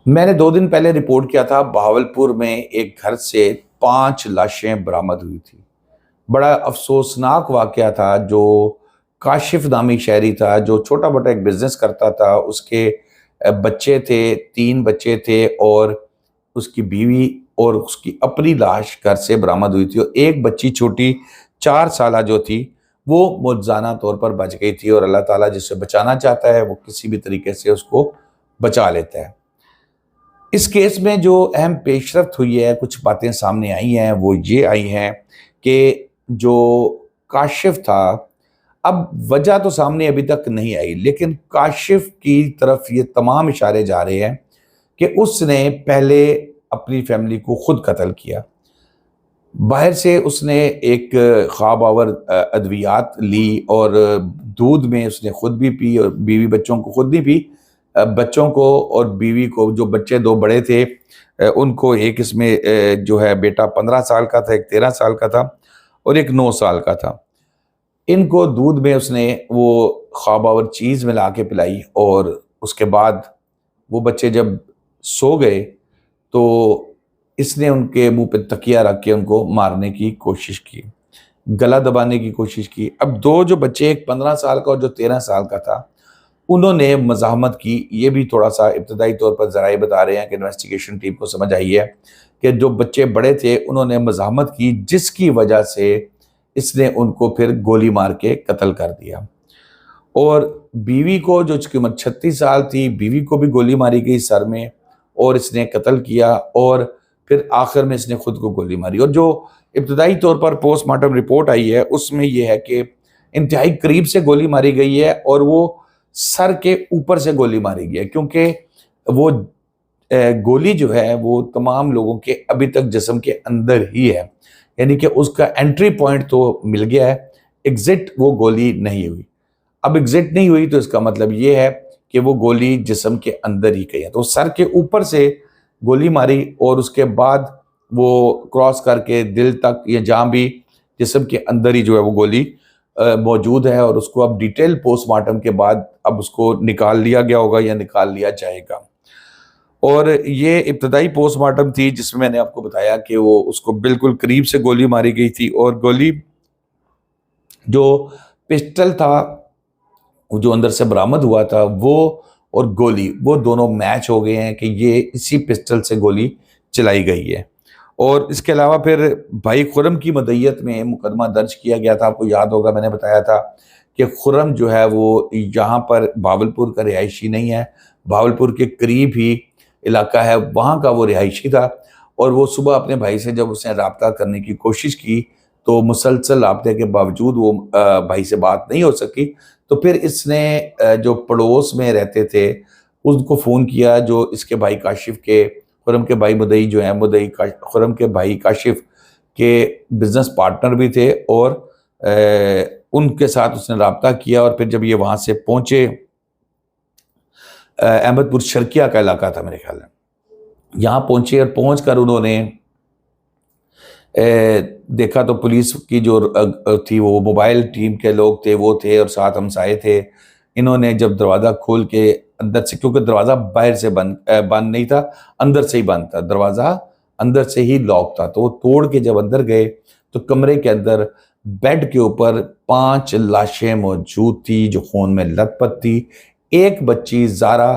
میں نے 2 دن پہلے رپورٹ کیا تھا بہاولپور میں ایک گھر سے 5 لاشیں برآمد ہوئی تھی۔ بڑا افسوسناک واقعہ تھا۔ جو کاشف نامی شہری تھا، جو چھوٹا موٹا ایک بزنس کرتا تھا، اس کے بچے تھے، 3 بچے تھے، اور اس کی بیوی اور اس کی اپنی لاش گھر سے برآمد ہوئی تھی، اور ایک بچی چھوٹی 4 سالہ جو تھی وہ معجزانہ طور پر بچ گئی تھی، اور اللہ تعالیٰ جس سے بچانا چاہتا ہے وہ کسی بھی طریقے سے اس کو بچا لیتا ہے۔ اس کیس میں جو اہم پیش رفت ہوئی ہے، کچھ باتیں سامنے آئی ہیں، وہ یہ آئی ہیں کہ جو کاشف تھا، اب وجہ تو سامنے ابھی تک نہیں آئی، لیکن کاشف کی طرف یہ تمام اشارے جا رہے ہیں کہ اس نے پہلے اپنی فیملی کو خود قتل کیا۔ باہر سے اس نے ایک خواب آور ادویات لی، اور دودھ میں اس نے خود بھی پی، اور بیوی بچوں کو خود نہیں پی، بچوں کو اور بیوی کو، جو بچے 2 بڑے تھے ان کو، ایک اس میں جو ہے بیٹا 15 سال کا تھا، ایک 13 سال کا تھا، اور ایک 9 سال کا تھا، ان کو دودھ میں اس نے وہ خواب آور چیز ملا کے پلائی، اور اس کے بعد وہ بچے جب سو گئے تو اس نے ان کے منہ پہ تکیہ رکھ کے ان کو مارنے کی کوشش کی، گلا دبانے کی کوشش کی۔ اب 2 جو بچے، ایک 15 سال کا اور جو 13 سال کا تھا، انہوں نے مزاحمت کی۔ یہ بھی تھوڑا سا ابتدائی طور پر ذرائع بتا رہے ہیں کہ انویسٹیگیشن ٹیم کو سمجھ آئی ہے کہ جو بچے بڑے تھے انہوں نے مزاحمت کی، جس کی وجہ سے اس نے ان کو پھر گولی مار کے قتل کر دیا۔ اور بیوی کو، جو اس کی عمر 36 سال تھی، بیوی کو بھی گولی ماری گئی سر میں، اور اس نے قتل کیا، اور پھر آخر میں اس نے خود کو گولی ماری۔ اور جو ابتدائی طور پر پوسٹ مارٹم رپورٹ آئی ہے اس میں یہ ہے کہ انتہائی قریب سے گولی ماری گئی ہے، اور وہ سر کے اوپر سے گولی ماری گئی ہے، کیونکہ وہ گولی جو ہے وہ تمام لوگوں کے ابھی تک جسم کے اندر ہی ہے، یعنی کہ اس کا انٹری پوائنٹ تو مل گیا ہے، ایگزٹ وہ گولی نہیں ہوئی۔ اب ایگزٹ نہیں ہوئی تو اس کا مطلب یہ ہے کہ وہ گولی جسم کے اندر ہی گئی ہے، تو سر کے اوپر سے گولی ماری، اور اس کے بعد وہ کراس کر کے دل تک، یا جہاں بھی جسم کے اندر ہی جو ہے وہ گولی موجود ہے، اور اس کو اب ڈیٹیل پوسٹ مارٹم کے بعد اب اس کو نکال لیا گیا ہوگا یا نکال لیا جائے گا۔ اور یہ ابتدائی پوسٹ مارٹم تھی جس میں نے آپ کو بتایا کہ وہ اس کو بالکل قریب سے گولی ماری گئی تھی، اور گولی جو پسٹل تھا جو اندر سے برآمد ہوا تھا، وہ اور گولی، وہ دونوں میچ ہو گئے ہیں کہ یہ اسی پسٹل سے گولی چلائی گئی ہے۔ اور اس کے علاوہ پھر بھائی خرم کی مدعیت میں مقدمہ درج کیا گیا تھا۔ آپ کو یاد ہوگا میں نے بتایا تھا کہ خرم جو ہے وہ یہاں پر بہاولپور کا رہائشی نہیں ہے، بہاولپور کے قریب ہی علاقہ ہے، وہاں کا وہ رہائشی تھا، اور وہ صبح اپنے بھائی سے جب اس نے رابطہ کرنے کی کوشش کی تو مسلسل رابطے کے باوجود وہ بھائی سے بات نہیں ہو سکی، تو پھر اس نے جو پڑوس میں رہتے تھے ان کو فون کیا، جو اس کے بھائی کاشف کے، خرم کے بھائی مدعی جو ہیں، مدعی خرم کے بھائی کاشف کے بزنس پارٹنر بھی تھے، اور ان کے ساتھ اس نے رابطہ کیا، اور پھر جب یہ وہاں سے پہنچے، احمد پور شرکیہ کا علاقہ تھا میرے خیال میں، یہاں پہنچے، اور پہنچ کر انہوں نے دیکھا تو پولیس کی جو تھی، وہ موبائل ٹیم کے لوگ تھے، وہ تھے، اور ساتھ ہمسائے تھے۔ انہوں نے جب دروازہ کھول کے اندر سے، کیونکہ دروازہ باہر سے بند نہیں تھا، اندر سے ہی بند تھا، دروازہ اندر سے ہی لاک تھا، تو وہ توڑ کے جب اندر گئے تو کمرے کے اندر بیڈ کے اوپر 5 لاشیں موجود تھی جو خون میں لت پت تھی۔ ایک بچی زارا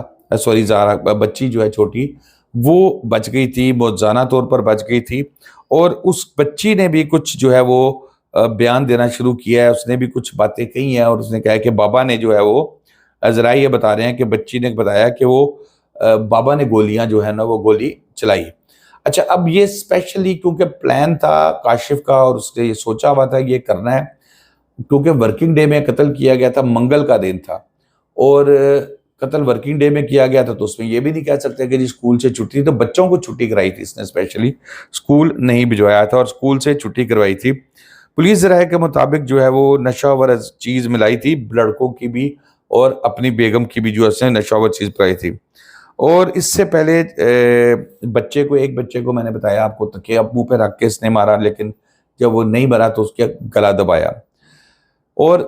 بچی جو ہے چھوٹی، وہ بچ گئی تھی، معجزانہ طور پر بچ گئی تھی، اور اس بچی نے بھی کچھ جو ہے وہ بیان دینا شروع کیا ہے، اس نے بھی کچھ باتیں کہی ہیں، اور اس نے کہا کہ بابا نے جو ہے وہ، ذرائع یہ بتا رہے ہیں کہ بچی نے بتایا کہ وہ بابا نے گولیاں جو ہے نا وہ گولی چلائی۔ اچھا، اب یہ اسپیشلی کیونکہ پلان تھا کاشف کا، اور اس نے یہ سوچا ہوا تھا یہ کرنا ہے، کیونکہ ورکنگ ڈے میں قتل کیا گیا تھا، منگل کا دن تھا، اور قتل ورکنگ ڈے میں کیا گیا تھا، تو اس میں یہ بھی نہیں کہہ سکتے کہ جی اسکول سے چھٹی، تو بچوں کو چھٹی کرائی تھی اس نے، اسپیشلی اسکول نہیں بھجوایا تھا، اور اسکول سے چھٹی کروائی تھی۔ پولیس ذرائع کے مطابق جو ہے وہ نشہ آور چیز ملائی تھی، لڑکوں کی بھی اور اپنی بیگم کی بھی، جو اس نے نشہ آور چیز پلائی تھی۔ اور اس سے پہلے ایک بچے کو میں نے بتایا آپ کو کہ اب منہ پہ رکھ کے اس نے مارا، لیکن جب وہ نہیں مرا تو اس کے گلا دبایا۔ اور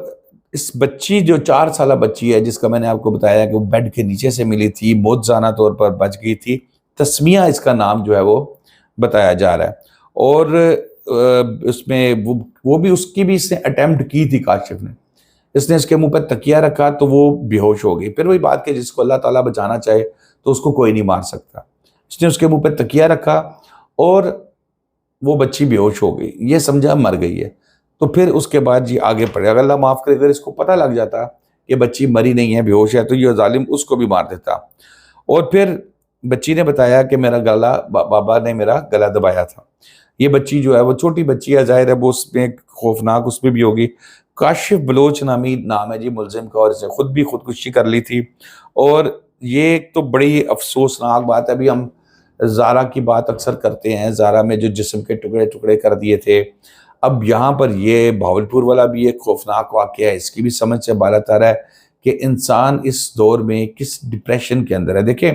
اس بچی جو 4 سالہ بچی ہے، جس کا میں نے آپ کو بتایا کہ وہ بیڈ کے نیچے سے ملی تھی، موجزانہ طور پر بچ گئی تھی، تسمیہ اس کا نام جو ہے وہ بتایا جا رہا ہے۔ اور اس میں وہ بھی، اس کی بھی اس نے اٹیمپٹ کی تھی کاشف نے، اس نے اس کے منہ پہ تکیہ رکھا تو وہ بے ہوش ہو گئی۔ پھر وہی بات کہ جس کو اللہ تعالیٰ بچانا چاہے تو اس کو کوئی نہیں مار سکتا، اس نے اس کے منہ پہ تکیہ رکھا اور وہ بچی بے ہوش ہو گئی، یہ سمجھا مر گئی ہے۔ تو پھر اس کے بعد جی آگے پڑے، اگر اللہ معاف کرے، اگر اس کو پتہ لگ جاتا کہ بچی مری نہیں ہے، بے ہوش ہے، تو یہ ظالم اس کو بھی مار دیتا۔ اور پھر بچی نے بتایا کہ میرا گلا، بابا نے میرا گلا دبایا تھا۔ یہ بچی جو ہے وہ چھوٹی بچی ہے، ظاہر ہے وہ اس میں خوفناک اس میں بھی ہوگی۔ کاشف بلوچ نامی نام ہے جی ملزم کا، اور اس نے خود بھی خودکشی کر لی تھی۔ اور یہ ایک تو بڑی افسوسناک بات ہے۔ ابھی ہم زارا کی بات اکثر کرتے ہیں، زارا میں جو جسم کے ٹکڑے ٹکڑے کر دیے تھے، اب یہاں پر یہ بھاولپور والا بھی ایک خوفناک واقعہ ہے، اس کی بھی سمجھ سے بالاتر آ رہا ہے کہ انسان اس دور میں کس ڈپریشن کے اندر ہے۔ دیکھیں،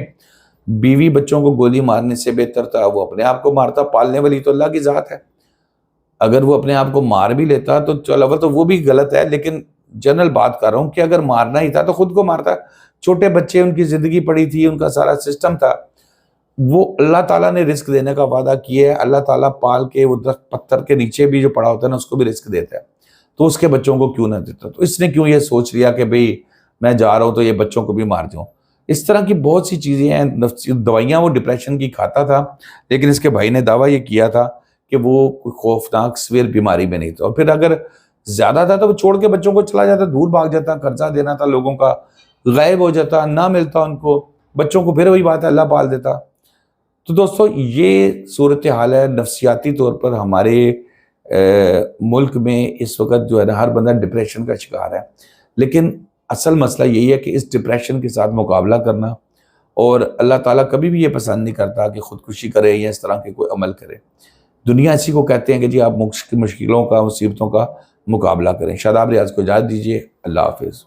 بیوی بچوں کو گولی مارنے سے بہتر تھا وہ اپنے آپ کو مارتا، پالنے والی تو اللہ کی ذات ہے۔ اگر وہ اپنے آپ کو مار بھی لیتا تو چلو تو وہ بھی غلط ہے، لیکن جنرل بات کر رہا ہوں کہ اگر مارنا ہی تھا تو خود کو مارتا۔ چھوٹے بچے، ان کی زندگی پڑی تھی، ان کا سارا سسٹم تھا، وہ اللہ تعالیٰ نے رزق دینے کا وعدہ کیا ہے۔ اللہ تعالیٰ پال کے وہ درخت پتھر کے نیچے بھی جو پڑا ہوتا ہے نا، اس کو بھی رزق دیتا ہے، تو اس کے بچوں کو کیوں نہ دیتا؟ تو اس نے کیوں یہ سوچ لیا کہ بھئی میں جا رہا ہوں تو یہ بچوں کو بھی مار دوں؟ اس طرح کی بہت سی چیزیں ہیں۔ دوائیاں وہ ڈپریشن کی کھاتا تھا، لیکن اس کے بھائی نے دعویٰ یہ کیا تھا کہ وہ کوئی خوفناک سویر بیماری میں نہیں تھا، اور پھر اگر زیادہ تھا تو وہ چھوڑ کے بچوں کو چلا جاتا، دور بھاگ جاتا، قرضہ دینا تھا لوگوں کا، غائب ہو جاتا، نہ ملتا ان کو، بچوں کو پھر وہی بات ہے اللہ پال دیتا۔ تو دوستو، یہ صورتحال ہے نفسیاتی طور پر ہمارے ملک میں اس وقت جو ہے نا، ہر بندہ ڈپریشن کا شکار ہے۔ لیکن اصل مسئلہ یہی ہے کہ اس ڈپریشن کے ساتھ مقابلہ کرنا، اور اللہ تعالیٰ کبھی بھی یہ پسند نہیں کرتا کہ خودکشی کرے یا اس طرح کے کوئی عمل کرے۔ دنیا اسی کو کہتے ہیں کہ جی آپ مشکلوں کا، مصیبتوں کا مقابلہ کریں۔ شاداب ریاض کو اجازت دیجیے، اللہ حافظ۔